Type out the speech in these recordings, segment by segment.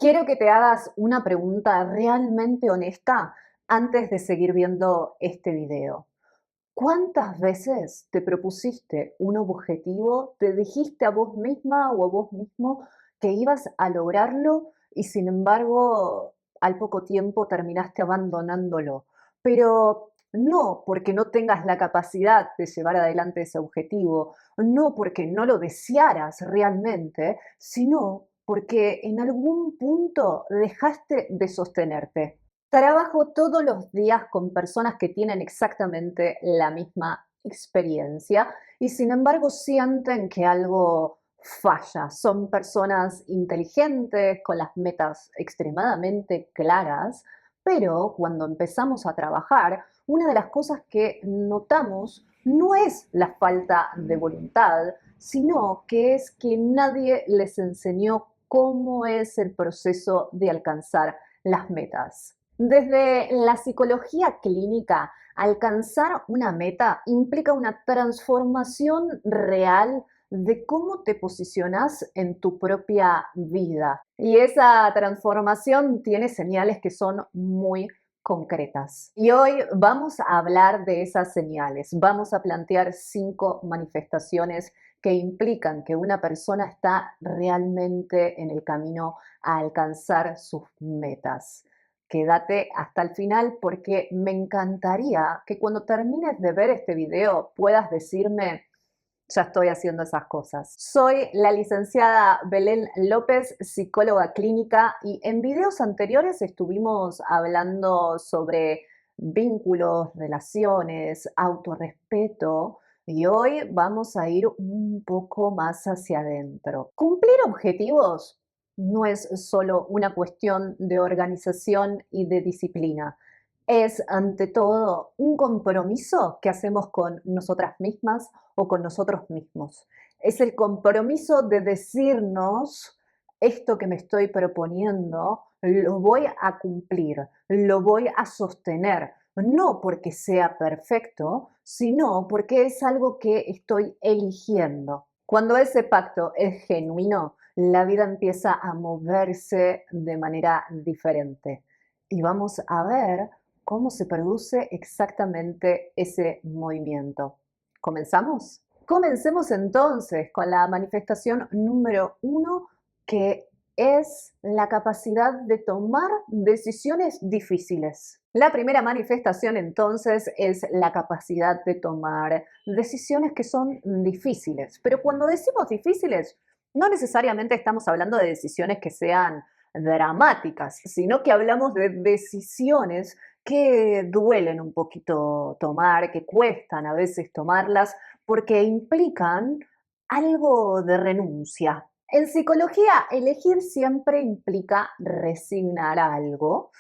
Quiero que te hagas una pregunta realmente honesta antes de seguir viendo este video. ¿Cuántas veces te propusiste un objetivo, te dijiste a vos misma o a vos mismo que ibas a lograrlo y sin embargo al poco tiempo terminaste abandonándolo? Pero no porque no tengas la capacidad de llevar adelante ese objetivo, no porque no lo desearas realmente, sino porque en algún punto dejaste de sostenerte. Trabajo todos los días con personas que tienen exactamente la misma experiencia y sin embargo sienten que algo falla. Son personas inteligentes, con las metas extremadamente claras, pero cuando empezamos a trabajar, una de las cosas que notamos no es la falta de voluntad, sino que es que nadie les enseñó cómo es el proceso de alcanzar las metas. Desde la psicología clínica, alcanzar una meta implica una transformación real de cómo te posicionas en tu propia vida. Y esa transformación tiene señales que son muy concretas. Y hoy vamos a hablar de esas señales. Vamos a plantear 5 manifestaciones que implican que una persona está realmente en el camino a alcanzar sus metas. Quédate hasta el final porque me encantaría que cuando termines de ver este video puedas decirme, ya estoy haciendo esas cosas. Soy la licenciada Belén López, psicóloga clínica, y en videos anteriores estuvimos hablando sobre vínculos, relaciones, autorrespeto, y hoy vamos a ir un poco más hacia adentro. Cumplir objetivos no es solo una cuestión de organización y de disciplina. Es, ante todo, un compromiso que hacemos con nosotras mismas o con nosotros mismos. Es el compromiso de decirnos, esto que me estoy proponiendo, lo voy a cumplir, lo voy a sostener, no porque sea perfecto, sino porque es algo que estoy eligiendo. Cuando ese pacto es genuino, la vida empieza a moverse de manera diferente. Y vamos a ver cómo se produce exactamente ese movimiento. ¿Comenzamos? Comencemos entonces con la manifestación número 1, que es la capacidad de tomar decisiones difíciles. La primera manifestación entonces es la capacidad de tomar decisiones que son difíciles. Pero cuando decimos difíciles, no necesariamente estamos hablando de decisiones que sean dramáticas, sino que hablamos de decisiones que duelen un poquito tomar, que cuestan a veces tomarlas, porque implican algo de renuncia. En psicología, elegir siempre implica resignar algo,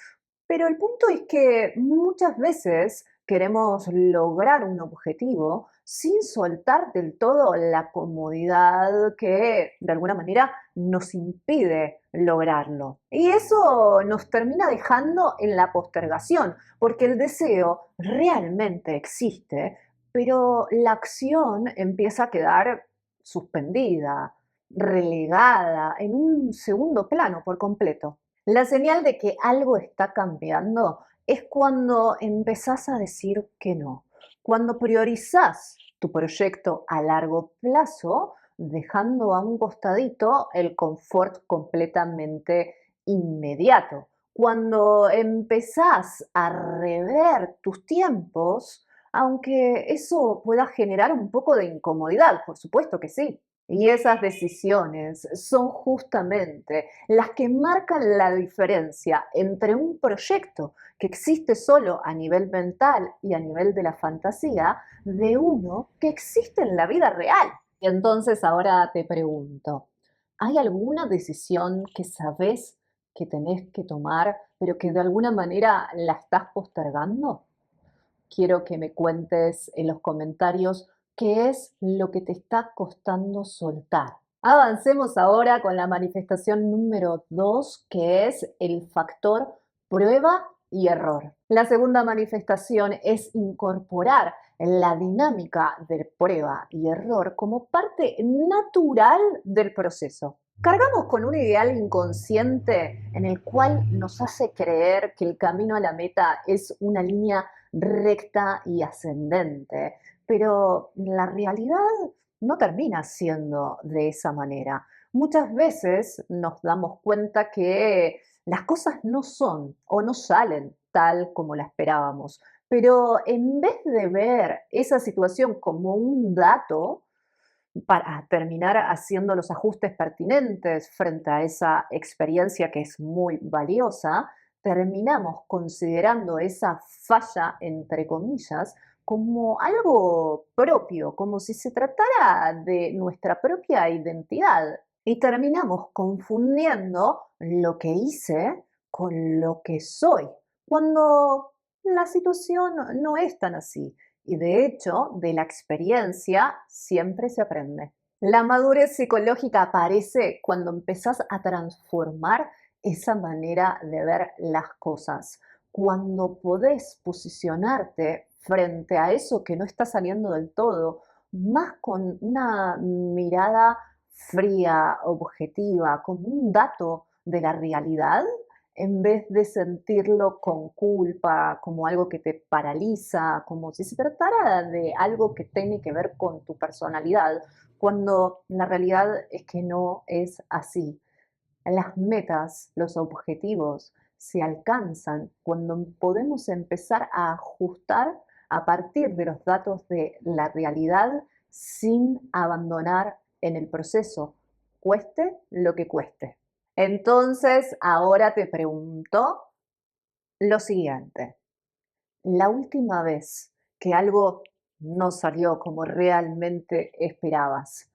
pero el punto es que muchas veces queremos lograr un objetivo sin soltar del todo la comodidad que de alguna manera nos impide lograrlo. Y eso nos termina dejando en la postergación, porque el deseo realmente existe, pero la acción empieza a quedar suspendida, relegada en un segundo plano por completo. La señal de que algo está cambiando es cuando empezás a decir que no, cuando priorizás tu proyecto a largo plazo, dejando a un costadito el confort completamente inmediato, cuando empezás a rever tus tiempos, aunque eso pueda generar un poco de incomodidad, por supuesto que sí. Y esas decisiones son justamente las que marcan la diferencia entre un proyecto que existe solo a nivel mental y a nivel de la fantasía, de uno que existe en la vida real. Y entonces ahora te pregunto, ¿hay alguna decisión que sabes que tenés que tomar, pero que de alguna manera la estás postergando? Quiero que me cuentes en los comentarios qué es lo que te está costando soltar. Avancemos ahora con la manifestación número 2, que es el factor prueba y error. La segunda manifestación es incorporar la dinámica de prueba y error como parte natural del proceso. Cargamos con un ideal inconsciente en el cual nos hace creer que el camino a la meta es una línea recta y ascendente, pero la realidad no termina siendo de esa manera. Muchas veces nos damos cuenta que las cosas no son o no salen tal como la esperábamos, pero en vez de ver esa situación como un dato, para terminar haciendo los ajustes pertinentes frente a esa experiencia que es muy valiosa, terminamos considerando esa falla, entre comillas, como algo propio, como si se tratara de nuestra propia identidad. Y terminamos confundiendo lo que hice con lo que soy, cuando la situación no es tan así. Y de hecho, de la experiencia siempre se aprende. La madurez psicológica aparece cuando empezás a transformar esa manera de ver las cosas, cuando podés posicionarte frente a eso que no está saliendo del todo, más con una mirada fría, objetiva, como un dato de la realidad, en vez de sentirlo con culpa, como algo que te paraliza, como si se tratara de algo que tiene que ver con tu personalidad, cuando la realidad es que no es así. Las metas, los objetivos se alcanzan cuando podemos empezar a ajustar a partir de los datos de la realidad sin abandonar en el proceso, cueste lo que cueste. Entonces, ahora te pregunto lo siguiente. La última vez que algo no salió como realmente esperabas,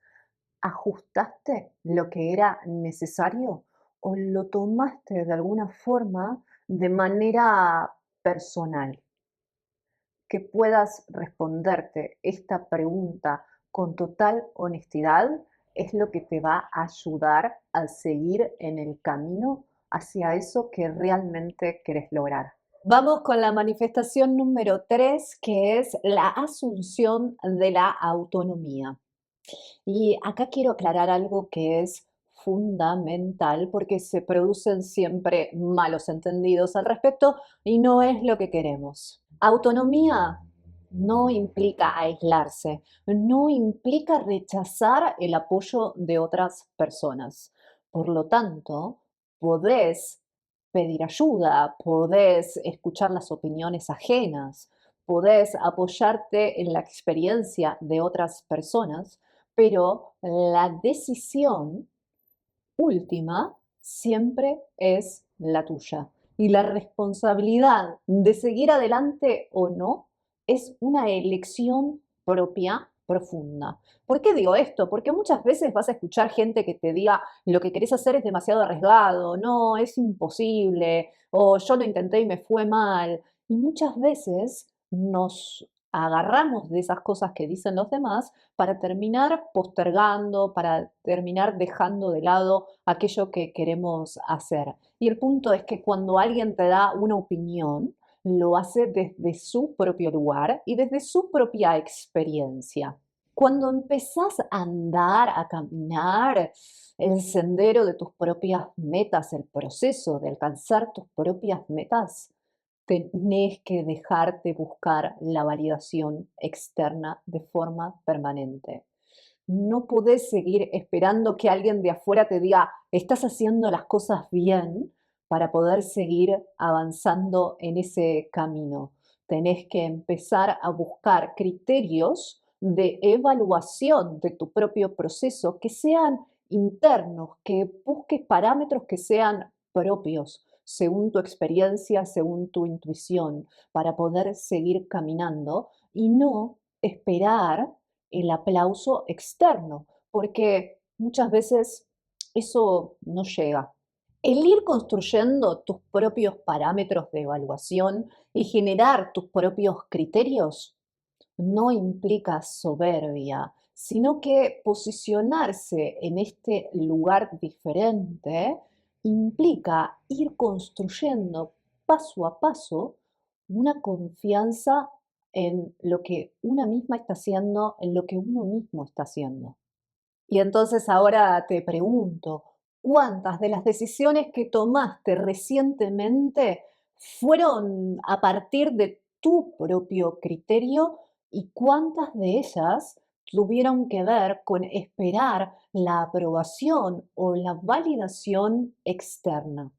¿ajustaste lo que era necesario o lo tomaste de alguna forma de manera personal? Que puedas responderte esta pregunta con total honestidad es lo que te va a ayudar a seguir en el camino hacia eso que realmente querés lograr. Vamos con la manifestación número 3, que es la asunción de la autonomía. Y acá quiero aclarar algo que es fundamental porque se producen siempre malos entendidos al respecto y no es lo que queremos. Autonomía no implica aislarse, no implica rechazar el apoyo de otras personas. Por lo tanto, podés pedir ayuda, podés escuchar las opiniones ajenas, podés apoyarte en la experiencia de otras personas, pero la decisión última siempre es la tuya. Y la responsabilidad de seguir adelante o no es una elección propia profunda. ¿Por qué digo esto? Porque muchas veces vas a escuchar gente que te diga lo que querés hacer es demasiado arriesgado, no, es imposible, o yo lo intenté y me fue mal. Y muchas veces nos agarramos de esas cosas que dicen los demás para terminar postergando, para terminar dejando de lado aquello que queremos hacer. Y el punto es que cuando alguien te da una opinión, lo hace desde su propio lugar y desde su propia experiencia. Cuando empezás a andar, a caminar el sendero de tus propias metas, el proceso de alcanzar tus propias metas, tenés que dejarte buscar la validación externa de forma permanente. No podés seguir esperando que alguien de afuera te diga, estás haciendo las cosas bien para poder seguir avanzando en ese camino. Tenés que empezar a buscar criterios de evaluación de tu propio proceso que sean internos, que busques parámetros que sean propios, según tu experiencia, según tu intuición, para poder seguir caminando y no esperar el aplauso externo, porque muchas veces eso no llega. El ir construyendo tus propios parámetros de evaluación y generar tus propios criterios no implica soberbia, sino que posicionarse en este lugar diferente implica ir construyendo paso a paso una confianza en lo que una misma está haciendo, en lo que uno mismo está haciendo. Y entonces ahora te pregunto, ¿Cuántas de las decisiones que tomaste recientemente fueron a partir de tu propio criterio y cuántas de ellas tuvieron que ver con esperar la aprobación o la validación externa?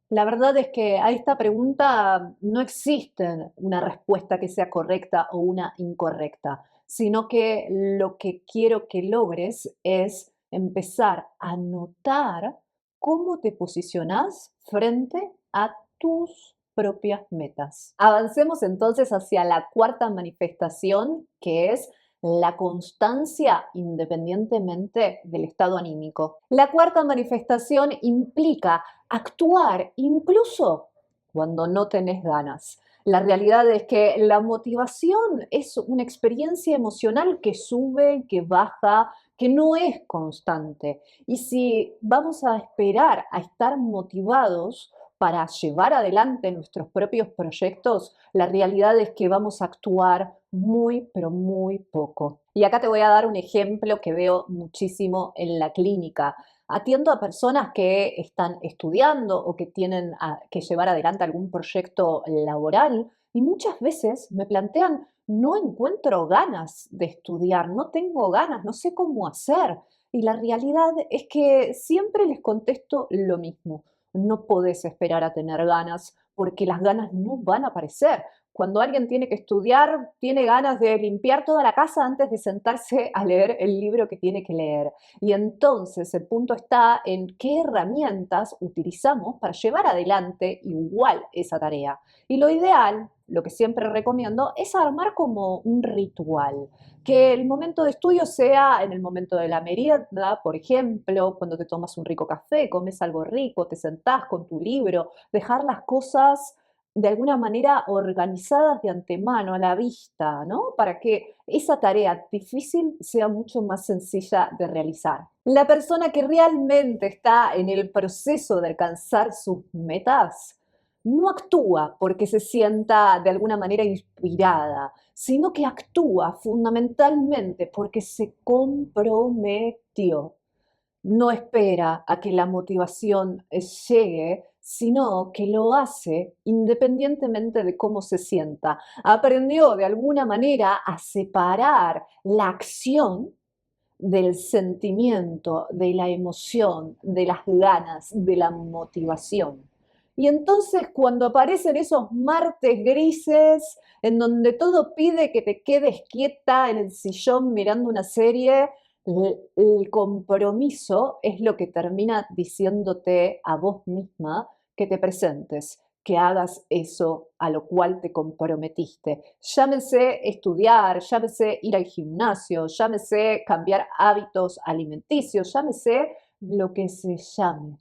La verdad es que a esta pregunta no existe una respuesta que sea correcta o una incorrecta, sino que lo que quiero que logres es empezar a notar cómo te posicionas frente a tus propias metas. Avancemos entonces hacia la cuarta manifestación, que es la constancia independientemente del estado anímico. La cuarta manifestación implica actuar incluso cuando no tenés ganas. La realidad es que la motivación es una experiencia emocional que sube, que baja, que no es constante. Y si vamos a esperar a estar motivados para llevar adelante nuestros propios proyectos, la realidad es que vamos a actuar muy, pero muy poco. Y acá te voy a dar un ejemplo que veo muchísimo en la clínica. Atiendo a personas que están estudiando o que tienen que llevar adelante algún proyecto laboral y muchas veces me plantean, no encuentro ganas de estudiar, no tengo ganas, no sé cómo hacer. Y la realidad es que siempre les contesto lo mismo. No podés esperar a tener ganas porque las ganas no van a aparecer. Cuando alguien tiene que estudiar, tiene ganas de limpiar toda la casa antes de sentarse a leer el libro que tiene que leer. Y entonces el punto está en qué herramientas utilizamos para llevar adelante igual esa tarea. Y lo ideal, lo que siempre recomiendo, es armar como un ritual. Que el momento de estudio sea en el momento de la merienda, por ejemplo, cuando te tomas un rico café, comes algo rico, te sentás con tu libro, dejar las cosas de alguna manera organizadas de antemano, a la vista, ¿no? Para que esa tarea difícil sea mucho más sencilla de realizar. La persona que realmente está en el proceso de alcanzar sus metas no actúa porque se sienta de alguna manera inspirada, sino que actúa fundamentalmente porque se comprometió. No espera a que la motivación llegue, sino que lo hace independientemente de cómo se sienta. Aprendió de alguna manera a separar la acción del sentimiento, de la emoción, de las ganas, de la motivación. Y entonces cuando aparecen esos martes grises en donde todo pide que te quedes quieta en el sillón mirando una serie, el compromiso es lo que termina diciéndote a vos misma que te presentes, que hagas eso a lo cual te comprometiste. Llámese estudiar, llámese ir al gimnasio, llámese cambiar hábitos alimenticios, llámese lo que se llame.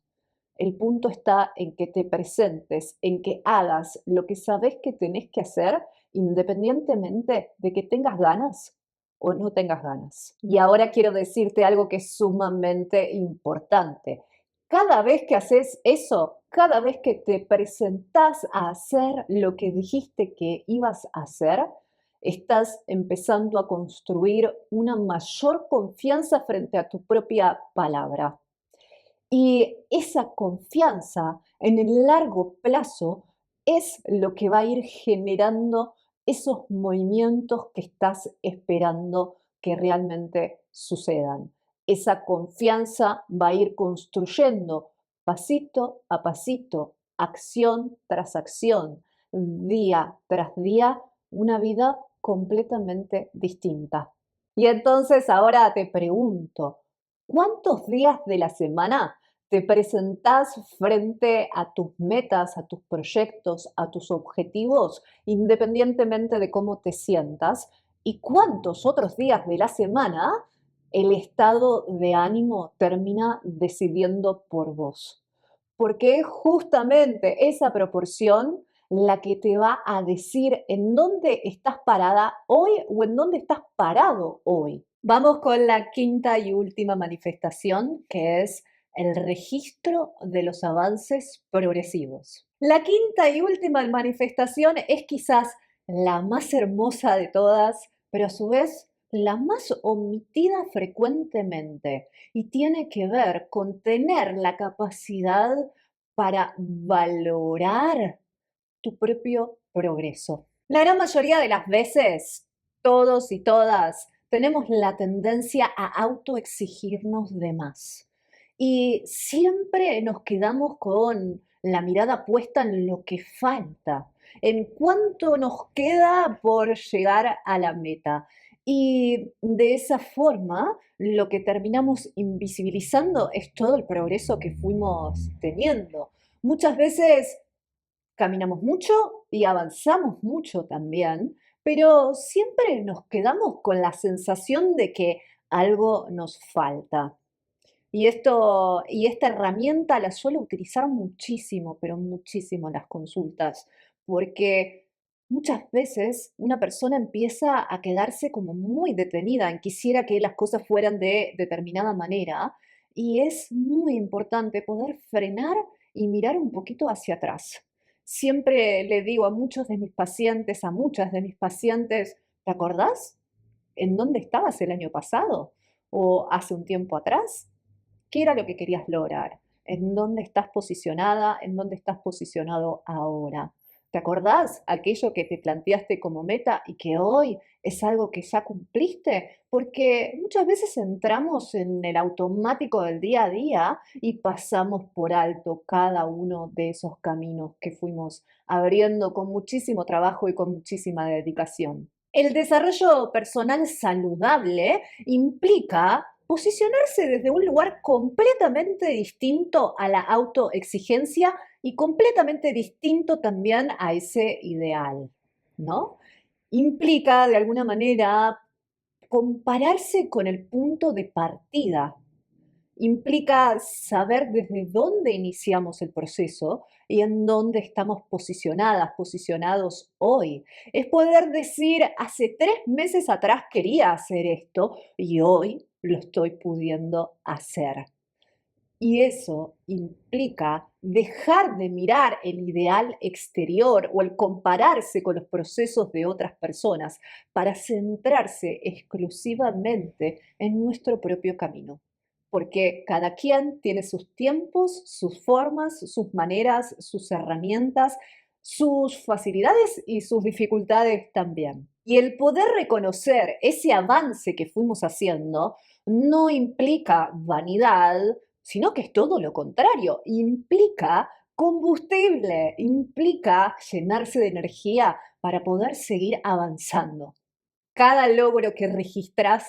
El punto está en que te presentes, en que hagas lo que sabes que tenés que hacer independientemente de que tengas ganas o no tengas ganas. Y ahora quiero decirte algo que es sumamente importante. Cada vez que haces eso, cada vez que te presentás a hacer lo que dijiste que ibas a hacer, estás empezando a construir una mayor confianza frente a tu propia palabra. Y esa confianza en el largo plazo es lo que va a ir generando esos movimientos que estás esperando que realmente sucedan. Esa confianza va a ir construyendo pasito a pasito, acción tras acción, día tras día, una vida completamente distinta. Y entonces ahora te pregunto, ¿cuántos días de la semana te presentás frente a tus metas, a tus proyectos, a tus objetivos, independientemente de cómo te sientas? ¿Y cuántos otros días de la semana el estado de ánimo termina decidiendo por vos? Porque es justamente esa proporción la que te va a decir en dónde estás parada hoy o en dónde estás parado hoy. Vamos con la quinta y última manifestación, que es el registro de los avances progresivos. La quinta y última manifestación es quizás la más hermosa de todas, pero a su vez la más omitida frecuentemente y tiene que ver con tener la capacidad para valorar tu propio progreso. La gran mayoría de las veces, todos y todas tenemos la tendencia a autoexigirnos de más. Y siempre nos quedamos con la mirada puesta en lo que falta, en cuánto nos queda por llegar a la meta. Y de esa forma, lo que terminamos invisibilizando es todo el progreso que fuimos teniendo. Muchas veces caminamos mucho y avanzamos mucho también, pero siempre nos quedamos con la sensación de que algo nos falta. Y esta herramienta la suelo utilizar muchísimo, pero muchísimo en las consultas, porque muchas veces una persona empieza a quedarse como muy detenida en quisiera que las cosas fueran de determinada manera, y es muy importante poder frenar y mirar un poquito hacia atrás. Siempre le digo a muchos de mis pacientes, a muchas de mis pacientes, ¿te acordás? ¿En dónde estabas el año pasado? ¿O hace un tiempo atrás? ¿Qué era lo que querías lograr? ¿En dónde estás posicionada? ¿En dónde estás posicionado ahora? ¿Te acordás aquello que te planteaste como meta y que hoy es algo que ya cumpliste? Porque muchas veces entramos en el automático del día a día y pasamos por alto cada uno de esos caminos que fuimos abriendo con muchísimo trabajo y con muchísima dedicación. El desarrollo personal saludable implica posicionarse desde un lugar completamente distinto a la autoexigencia y completamente distinto también a ese ideal, ¿no? Implica de alguna manera compararse con el punto de partida. Implica saber desde dónde iniciamos el proceso y en dónde estamos posicionadas, posicionados hoy. Es poder decir, hace 3 meses atrás quería hacer esto y hoy lo estoy pudiendo hacer. Y eso implica dejar de mirar el ideal exterior o el compararse con los procesos de otras personas para centrarse exclusivamente en nuestro propio camino. Porque cada quien tiene sus tiempos, sus formas, sus maneras, sus herramientas, sus facilidades y sus dificultades también. Y el poder reconocer ese avance que fuimos haciendo no implica vanidad, sino que es todo lo contrario, implica combustible, implica llenarse de energía para poder seguir avanzando. Cada logro que registras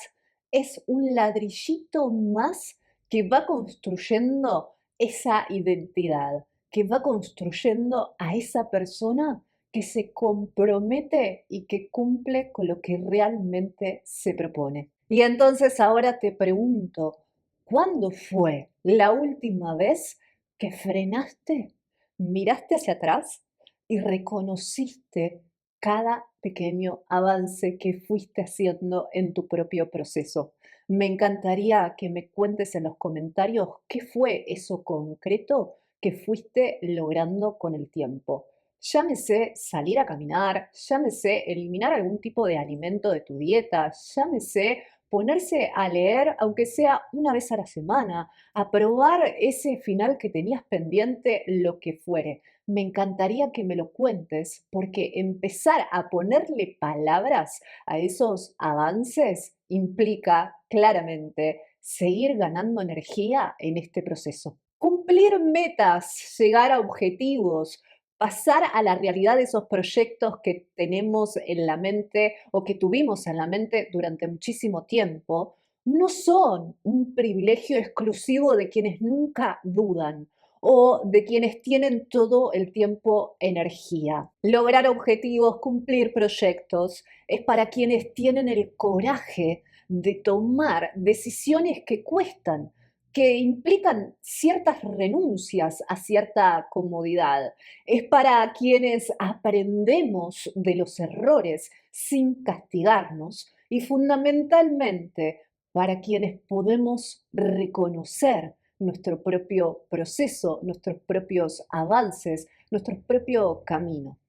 es un ladrillito más que va construyendo esa identidad, que va construyendo a esa persona que se compromete y que cumple con lo que realmente se propone. Y entonces ahora te pregunto, ¿cuándo fue la última vez que frenaste, miraste hacia atrás y reconociste cada pequeño avance que fuiste haciendo en tu propio proceso? Me encantaría que me cuentes en los comentarios qué fue eso concreto que fuiste logrando con el tiempo. Llámese salir a caminar, llámese eliminar algún tipo de alimento de tu dieta, llámese ponerse a leer, aunque sea una vez a la semana, a probar ese final que tenías pendiente, lo que fuere. Me encantaría que me lo cuentes porque empezar a ponerle palabras a esos avances implica claramente seguir ganando energía en este proceso. Cumplir metas, llegar a objetivos, pasar a la realidad de esos proyectos que tenemos en la mente o que tuvimos en la mente durante muchísimo tiempo, no son un privilegio exclusivo de quienes nunca dudan o de quienes tienen todo el tiempo energía. Lograr objetivos, cumplir proyectos, es para quienes tienen el coraje de tomar decisiones que cuestan, que implican ciertas renuncias a cierta comodidad. Es para quienes aprendemos de los errores sin castigarnos y fundamentalmente para quienes podemos reconocer nuestro propio proceso, nuestros propios avances, nuestro propio camino.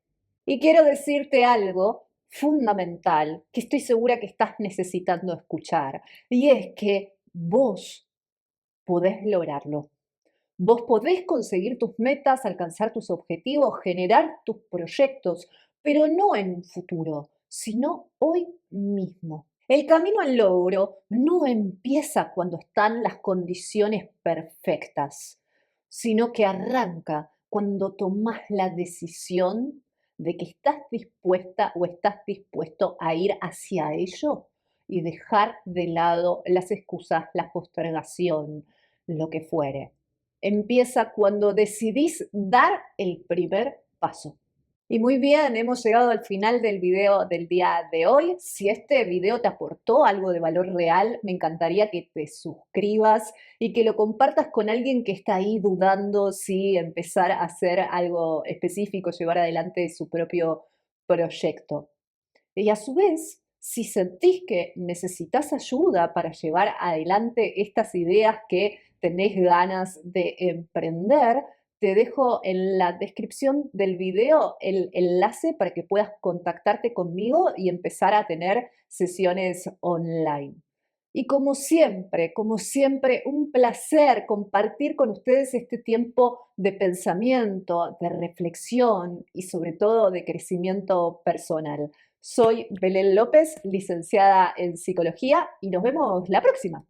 Y quiero decirte algo, fundamental que estoy segura que estás necesitando escuchar. Y es que vos podés lograrlo. Vos podés conseguir tus metas, alcanzar tus objetivos, generar tus proyectos, pero no en un futuro, sino hoy mismo. El camino al logro no empieza cuando están las condiciones perfectas, sino que arranca cuando tomás la decisión de que estás dispuesta o estás dispuesto a ir hacia ello y dejar de lado las excusas, la postergación, lo que fuere. Empieza cuando decidís dar el primer paso. Y muy bien, hemos llegado al final del video del día de hoy. Si este video te aportó algo de valor real, me encantaría que te suscribas y que lo compartas con alguien que está ahí dudando si empezar a hacer algo específico, llevar adelante su propio proyecto. Y a su vez, si sentís que necesitas ayuda para llevar adelante estas ideas que tenés ganas de emprender, te dejo en la descripción del video el enlace para que puedas contactarte conmigo y empezar a tener sesiones online. Y como siempre, un placer compartir con ustedes este tiempo de pensamiento, de reflexión y sobre todo de crecimiento personal. Soy Belén López, licenciada en psicología, y nos vemos la próxima.